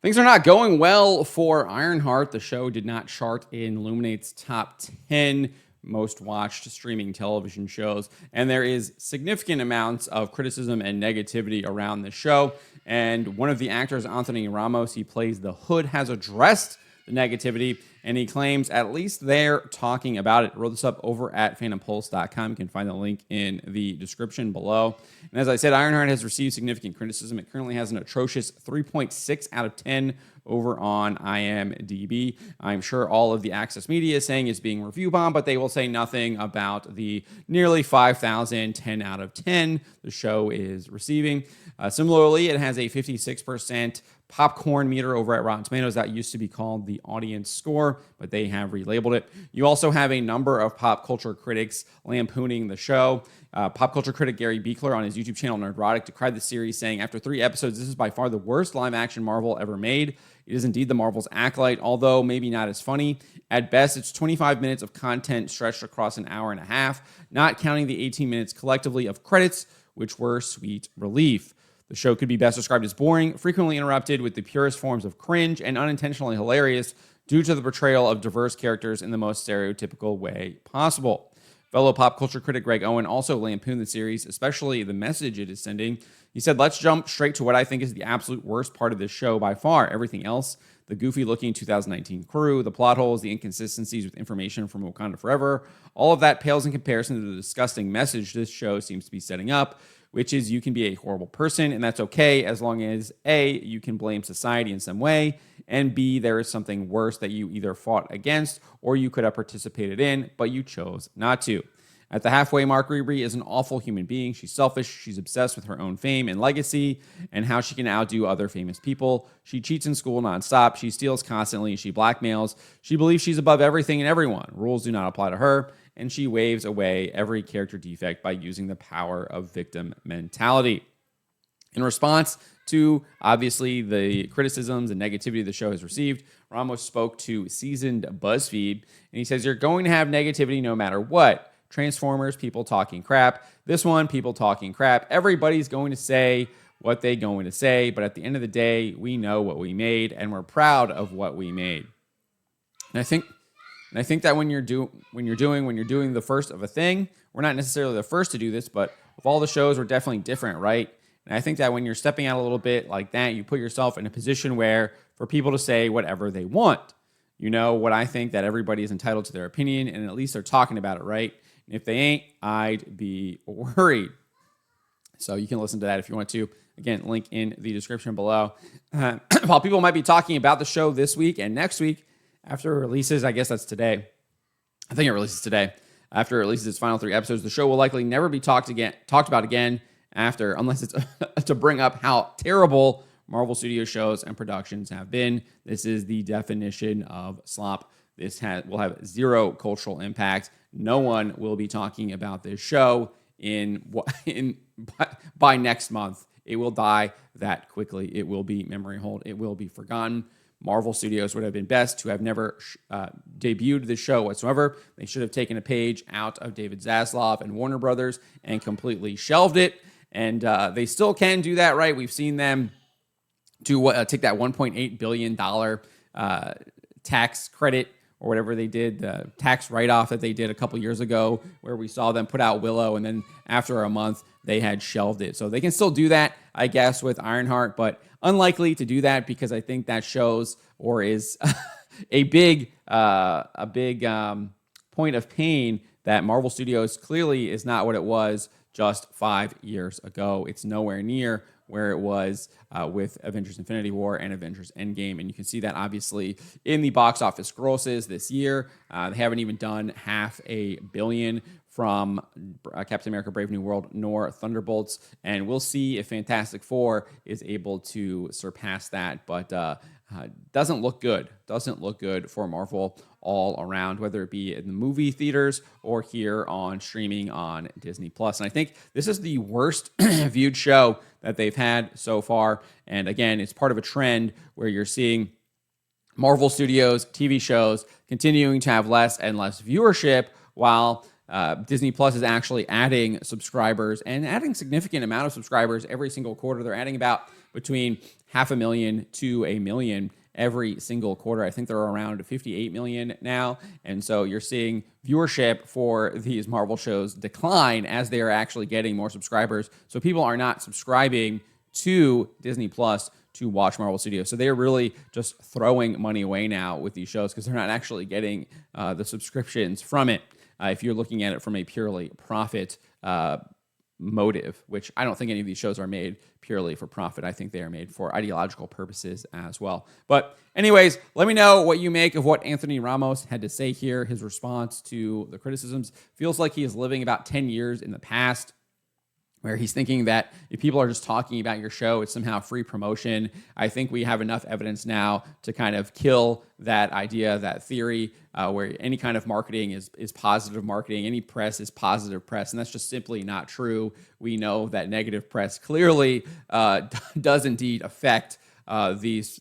Things are not going well for Ironheart. The show did not chart in Illuminate's top 10 most watched streaming television shows, and there is significant amounts of criticism and negativity around the show. And one of the actors, Anthony Ramos, he plays the Hood, has addressed the negativity, and he claims at least they're talking about it. I wrote this up over at phantompulse.com. You can find the link in the description below. And as I said, Ironheart has received significant criticism. It currently has an atrocious 3.6 out of 10 over on IMDb. I'm sure all of the Access Media is saying it's being review bombed, but they will say nothing about the nearly 5,000 10 out of 10 the show is receiving. Similarly, it has a 56% popcorn meter over at Rotten Tomatoes. That used to be called the audience score, but they have relabeled it. You also have a number of pop culture critics lampooning the show. Pop culture critic Gary Beekler on his YouTube channel Nerdrotic decried the series, saying, after 3 episodes, this is by far the worst live-action Marvel ever made. It is indeed the Marvel's acolyte, although maybe not as funny. At best, it's 25 minutes of content stretched across an hour and a half, not counting the 18 minutes collectively of credits, which were sweet relief. The show could be best described as boring, frequently interrupted with the purest forms of cringe, and unintentionally hilarious due to the portrayal of diverse characters in the most stereotypical way possible. Fellow pop culture critic Greg Owen also lampooned the series, especially the message it is sending. He said, "Let's jump straight to what I think is the absolute worst part of this show by far. Everything else, the goofy-looking 2019 crew, the plot holes, the inconsistencies with information from Wakanda Forever, all of that pales in comparison to the disgusting message this show seems to be setting up, which is you can be a horrible person, and that's okay as long as, A, you can blame society in some way, and B, there is something worse that you either fought against or you could have participated in, but you chose not to." At the halfway mark, Riri is an awful human being. She's selfish. She's obsessed with her own fame and legacy and how she can outdo other famous people. She cheats in school nonstop. She steals constantly. She blackmails. She believes she's above everything and everyone. Rules do not apply to her. And she waves away every character defect by using the power of victim mentality. In response to, obviously, the criticisms and negativity the show has received, Ramos spoke to seasoned BuzzFeed, and he says, "You're going to have negativity no matter what. Transformers, people talking crap. This one, people talking crap. Everybody's going to say what they're going to say, but at the end of the day, we know what we made, and we're proud of what we made." And I think that when you're doing the first of a thing, we're not necessarily the first to do this, but of all the shows, we're definitely different, right? And I think that when you're stepping out a little bit like that, you put yourself in a position where for people to say whatever they want. You know what I think, that everybody is entitled to their opinion, and at least they're talking about it, right? And if they ain't, I'd be worried. So you can listen to that if you want to. Again, link in the description below. While people might be talking about the show this week and next week, after it releases, I guess that's today. I think it releases today. After it releases its final 3 episodes, the show will likely never be talked about again after, unless it's to bring up how terrible Marvel Studios shows and productions have been. This is the definition of slop. This will have zero cultural impact. No one will be talking about this show by next month. It will die that quickly. It will be memory hold. It will be forgotten. Marvel Studios would have been best to have never debuted this show whatsoever. They should have taken a page out of David Zaslav and Warner Brothers and completely shelved it. And they still can do that, right? We've seen them take that $1.8 billion tax credit or whatever they did, the tax write-off that they did a couple years ago, where we saw them put out Willow, and then after a month, they had shelved it. So they can still do that, I guess, with Ironheart, but unlikely to do that because I think that shows or is a big point of pain that Marvel Studios clearly is not what it was just 5 years ago. It's nowhere near where it was with Avengers Infinity War and Avengers Endgame. And you can see that obviously in the box office grosses this year. They haven't even done $500 million from Captain America Brave New World nor Thunderbolts. And we'll see if Fantastic Four is able to surpass that. But doesn't look good. Doesn't look good for Marvel all around, whether it be in the movie theaters or here on streaming on Disney+. And I think this is the worst viewed show that they've had so far. And again, it's part of a trend where you're seeing Marvel Studios TV shows continuing to have less and less viewership, while Disney Plus is actually adding subscribers and adding significant amount of subscribers every single quarter. They're adding about between 500,000 to 1 million every single quarter. I think they're around 58 million now. And so you're seeing viewership for these Marvel shows decline as they are actually getting more subscribers. So people are not subscribing to Disney Plus to watch Marvel Studios. So they're really just throwing money away now with these shows because they're not actually getting the subscriptions from it. If you're looking at it from a purely profit motive, which I don't think any of these shows are made purely for profit. I think they are made for ideological purposes as well. But anyways, let me know what you make of what Anthony Ramos had to say here. His response to the criticisms feels like he is living about 10 years in the past, where he's thinking that if people are just talking about your show, it's somehow free promotion. I think we have enough evidence now to kind of kill that idea, that theory, where any kind of marketing is positive marketing. Any press is positive press, and that's just simply not true. We know that negative press clearly does indeed affect these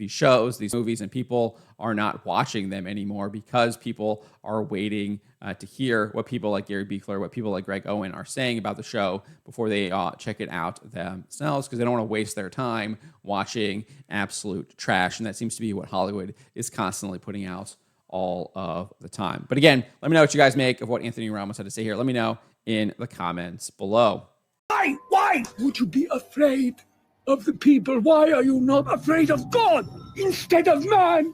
shows, these movies, and people are not watching them anymore because people are waiting to hear what people like Gary Buechler, what people like Greg Owen are saying about the show before they check it out themselves, because they don't want to waste their time watching absolute trash. And that seems to be what Hollywood is constantly putting out all of the time. But again, let me know what you guys make of what Anthony Ramos had to say here. Let me know in the comments below. Why would you be afraid of the people? Why are you not afraid of God instead of man?